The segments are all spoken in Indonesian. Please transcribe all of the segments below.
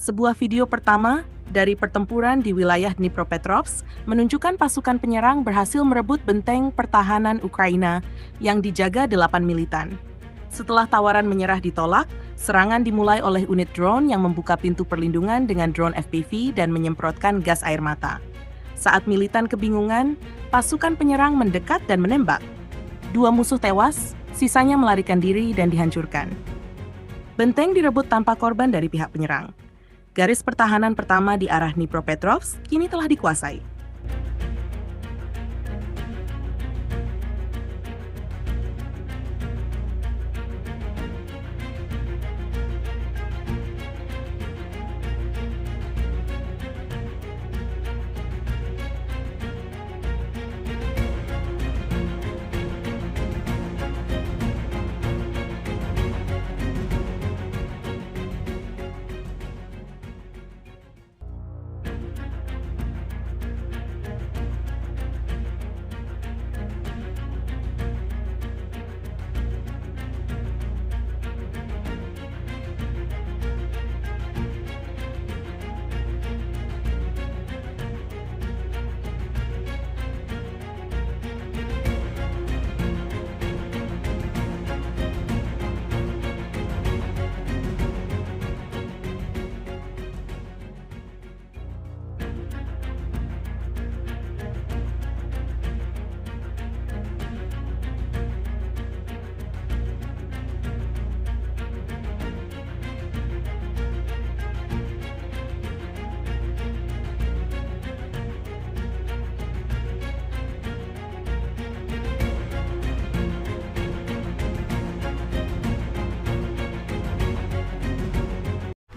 Sebuah video pertama dari pertempuran di wilayah Dnipropetrovsk menunjukkan pasukan penyerang berhasil merebut benteng pertahanan Ukraina yang dijaga 8 militan. Setelah tawaran menyerah ditolak, serangan dimulai oleh unit drone yang membuka pintu perlindungan dengan drone FPV dan menyemprotkan gas air mata. Saat militan kebingungan, pasukan penyerang mendekat dan menembak. 2 musuh tewas, sisanya melarikan diri dan dihancurkan. Benteng direbut tanpa korban dari pihak penyerang. Garis pertahanan pertama di arah Dnipropetrovsk kini telah dikuasai.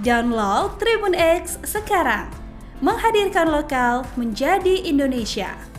Download Tribun X sekarang, menghadirkan lokal menjadi Indonesia.